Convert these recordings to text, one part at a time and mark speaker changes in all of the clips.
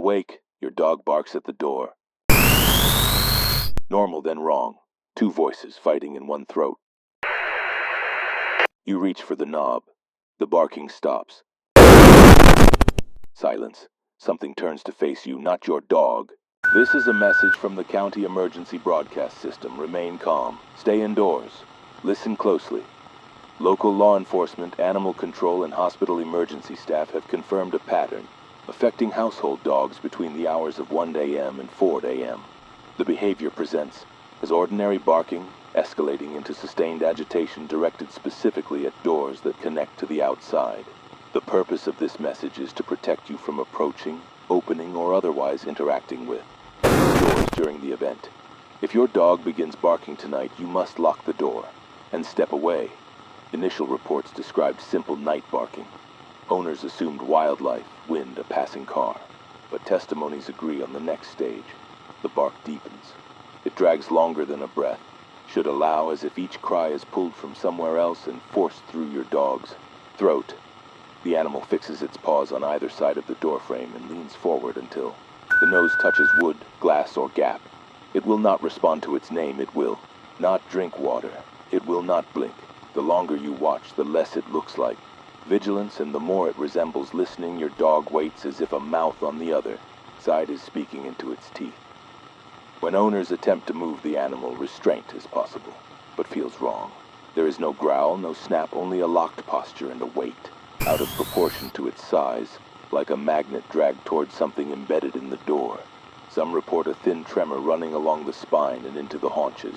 Speaker 1: awake, your dog barks at the door. Normal, then wrong. Two voices fighting in one throat. You reach for the knob. The barking stops. Silence. Something turns to face you, not your dog. This is a message from the county emergency broadcast system. Remain calm. Stay indoors. Listen closely. Local law enforcement, animal control, and hospital emergency staff have confirmed a pattern affecting household dogs between the hours of 1 a.m. and 4 a.m. The behavior presents as ordinary barking, escalating into sustained agitation directed specifically at doors that connect to the outside. The purpose of this message is to protect you from approaching, opening, or otherwise interacting with doors during the event. If your dog begins barking tonight, you must lock the door and step away. Initial reports described simple night barking. Owners assumed wildlife, wind, a passing car. But testimonies agree on the next stage. The bark deepens. It drags longer than a breath. Should allow as if each cry is pulled from somewhere else and forced through your dog's throat. The animal fixes its paws on either side of the doorframe and leans forward until the nose touches wood, glass, or gap. It will not respond to its name. It will not drink water. It will not blink. The longer you watch, the less it looks like vigilance, and the more it resembles listening. Your dog waits as if a mouth on the other side is speaking into its teeth. When owners attempt to move the animal, restraint is possible, but feels wrong. There is no growl, no snap, only a locked posture and a weight, out of proportion to its size, like a magnet dragged towards something embedded in the door. Some report a thin tremor running along the spine and into the haunches.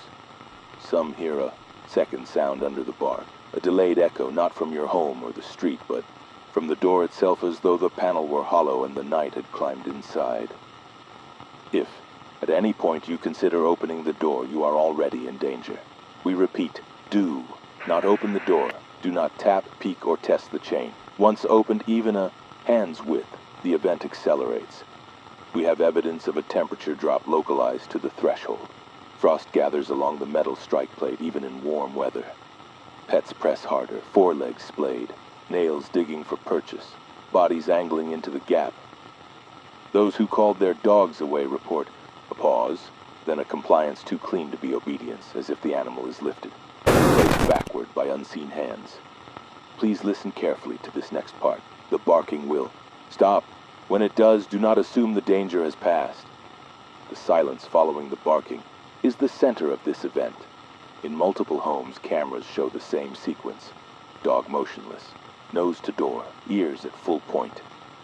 Speaker 1: Some hear a second sound under the bark, a delayed echo not from your home or the street, but from the door itself, as though the panel were hollow and the night had climbed inside. If at any point you consider opening the door, you are already in danger. We repeat, do not open the door. Do not tap, peek, or test the chain. Once opened, even a hand's width, the event accelerates. We have evidence of a temperature drop localized to the threshold. Frost gathers along the metal strike plate even in warm weather. Pets press harder, forelegs splayed, nails digging for purchase, bodies angling into the gap. Those who called their dogs away report a pause, then a compliance too clean to be obedience, as if the animal is lifted, placed backward by unseen hands. Please listen carefully to this next part. The barking will stop. When it does, do not assume the danger has passed. The silence following the barking is the center of this event. In multiple homes, cameras show the same sequence. Dog motionless, nose to door, ears at full point.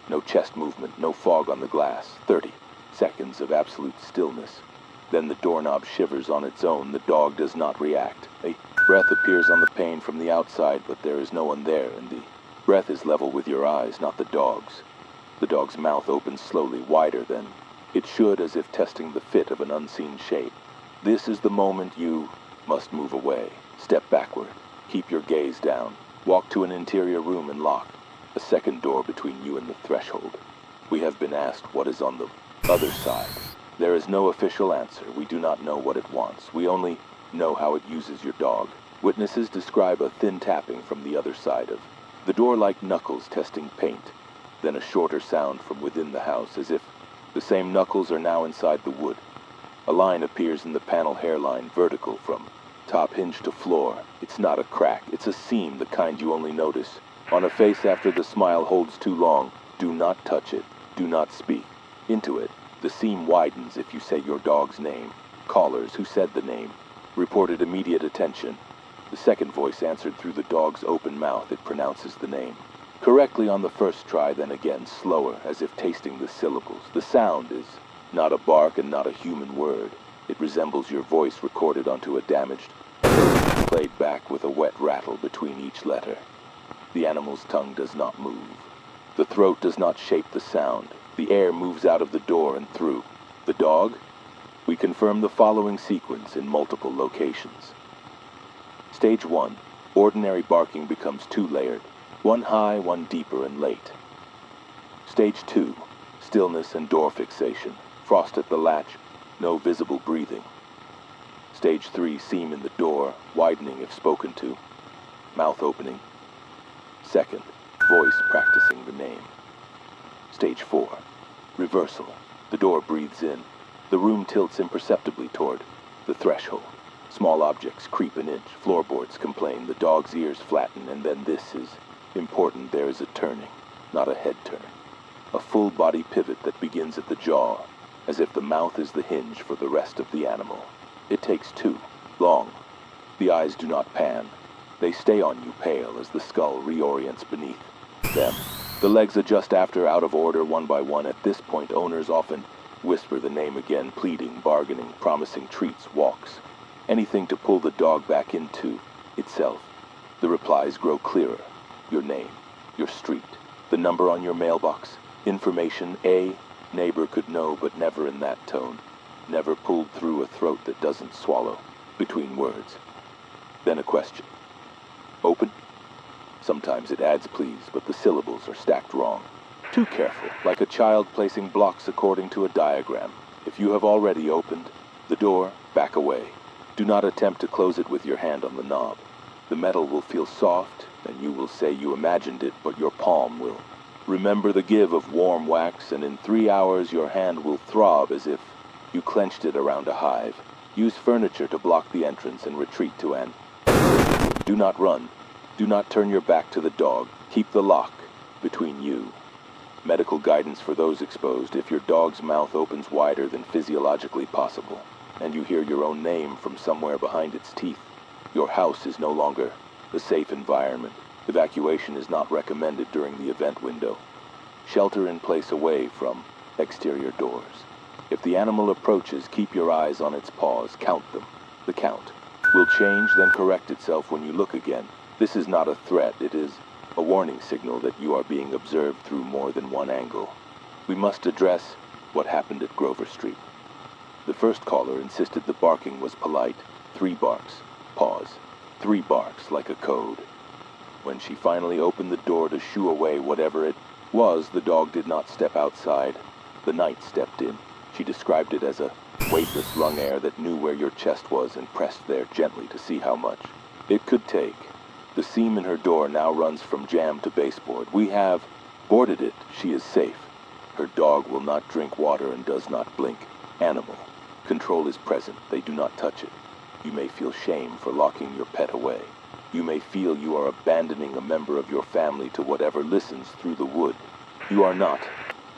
Speaker 1: No chest movement, no fog on the glass. 30 seconds of absolute stillness. Then the doorknob shivers on its own. The dog does not react. A breath appears on the pane from the outside, but there is no one there, and the breath is level with your eyes, not the dog's. The dog's mouth opens slowly, wider than it should, as if testing the fit of an unseen shape. This is the moment you must move away. Step backward. Keep your gaze down. Walk to an interior room and lock a second door between you and the threshold. We have been asked what is on the other side. There is no official answer. We do not know what it wants. We only know how it uses your dog. Witnesses describe a thin tapping from the other side of the door, like knuckles testing paint. Then a shorter sound from within the house, as if the same knuckles are now inside the wood. A line appears in the panel hairline, vertical from top hinge to floor. It's not a crack, it's a seam, the kind you only notice on a face after the smile holds too long. Do not touch it. Do not speak into it. The seam widens if you say your dog's name. Callers who said the name reported immediate attention. The second voice answered through the dog's open mouth. It pronounces the name correctly on the first try, then again slower, as if tasting the syllables. The sound is not a bark and not a human word. It resembles your voice recorded onto a damaged tape, played back with a wet rattle between each letter. The animal's tongue does not move. The throat does not shape the sound. The air moves out of the door and through. The dog? We confirm the following sequence in multiple locations. Stage 1. Ordinary barking becomes two-layered. One high, one deeper and late. Stage 2. Stillness and door fixation. Frost at the latch. No visible breathing. Stage 3. Seam in the door, widening if spoken to. Mouth opening. Second. Voice practicing the name. Stage 4. Reversal. The door breathes in. The room tilts imperceptibly toward the threshold. Small objects creep an inch. Floorboards complain. The dog's ears flatten, and then this is important. There is a turning, not a head turn. A full body pivot that begins at the jaw, as if the mouth is the hinge for the rest of the animal. It takes too long. The eyes do not pan. They stay on you pale as the skull reorients beneath them. The legs adjust after out of order one by one. At this point, owners often whisper the name again, pleading, bargaining, promising treats, walks, anything to pull the dog back into itself. The replies grow clearer. Your name, your street, the number on your mailbox, information a neighbor could know, but never in that tone, never pulled through a throat that doesn't swallow between words. Then a question. Open? Sometimes it adds please, but the syllables are stacked wrong. Too careful, like a child placing blocks according to a diagram. If you have already opened the door, back away. Do not attempt to close it with your hand on the knob. The metal will feel soft, and you will say you imagined it, but your palm will. Remember the give of warm wax, and in 3 hours your hand will throb as if you clenched it around a hive. Use furniture to block the entrance and retreat to an. Do not run. Do not turn your back to the dog. Keep the lock between you. Medical guidance for those exposed. If your dog's mouth opens wider than physiologically possible, and you hear your own name from somewhere behind its teeth, your house is no longer a safe environment. Evacuation is not recommended during the event window. Shelter in place away from exterior doors. If the animal approaches, keep your eyes on its paws. Count them. The count will change, then correct itself when you look again. This is not a threat. It is a warning signal that you are being observed through more than one angle. We must address what happened at Grover Street. The first caller insisted the barking was polite. 3 barks. Pause. 3 barks, like a code. When she finally opened the door to shoo away whatever it was, the dog did not step outside. The night stepped in. She described it as a weightless lung air that knew where your chest was and pressed there gently to see how much it could take. The seam in her door now runs from jamb to baseboard. We have boarded it. She is safe. Her dog will not drink water and does not blink. Animal. Control is present. They do not touch it. You may feel shame for locking your pet away. You may feel you are abandoning a member of your family to whatever listens through the wood. You are not.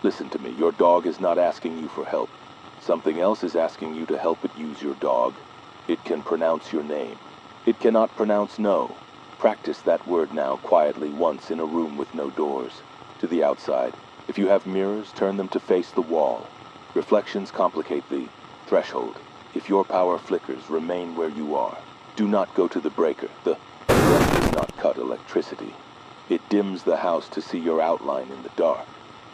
Speaker 1: Listen to me. Your dog is not asking you for help. Something else is asking you to help it use your dog. It can pronounce your name. It cannot pronounce no. Practice that word now quietly once in a room with no doors. To the outside. If you have mirrors, turn them to face the wall. Reflections complicate the threshold. If your power flickers, remain where you are. Do not go to the breaker. The breath does not cut electricity. It dims the house to see your outline in the dark.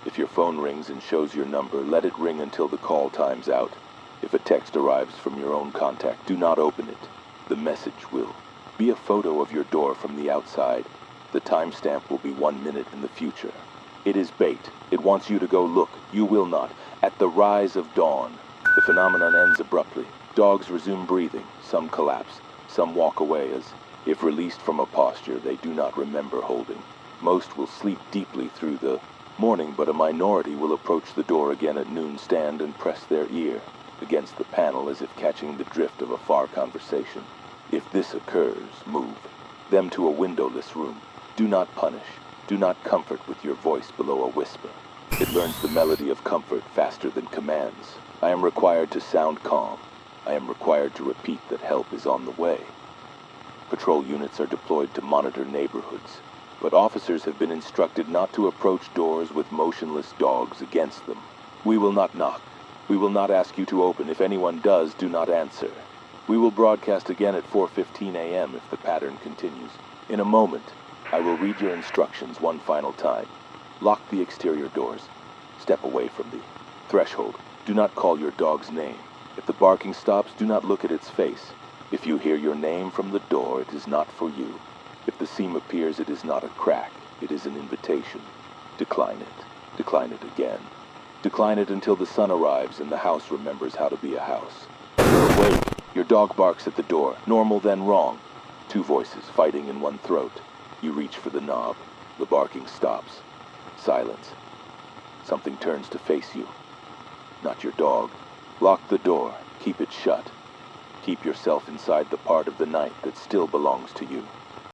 Speaker 1: If your phone rings and shows your number, let it ring until the call times out. If a text arrives from your own contact, do not open it. The message will be a photo of your door from the outside. The timestamp will be 1 minute in the future. It is bait. It wants you to go look. You will not. At the rise of dawn, the phenomenon ends abruptly. Dogs resume breathing. Some collapse. Some walk away as if released from a posture they do not remember holding. Most will sleep deeply through the morning, but a minority will approach the door again at noon, stand and press their ear against the panel as if catching the drift of a far conversation. If this occurs, move them to a windowless room. Do not punish. Do not comfort with your voice below a whisper. It learns the melody of comfort faster than commands. I am required to sound calm. I am required to repeat that help is on the way. Patrol units are deployed to monitor neighborhoods, but officers have been instructed not to approach doors with motionless dogs against them. We will not knock. We will not ask you to open. If anyone does, do not answer. We will broadcast again at 4:15 a.m. if the pattern continues. In a moment, I will read your instructions one final time. Lock the exterior doors. Step away from the threshold. Do not call your dog's name. If the barking stops, do not look at its face. If you hear your name from the door, it is not for you. If the seam appears, it is not a crack. It is an invitation. Decline it. Decline it again. Decline it until the sun arrives and the house remembers how to be a house. You're awake. Your dog barks at the door. Normal, then wrong. 2 voices fighting in one throat. You reach for the knob. The barking stops. Silence. Something turns to face you. Not your dog. Lock the door. Keep it shut. Keep yourself inside the part of the night that still belongs to you.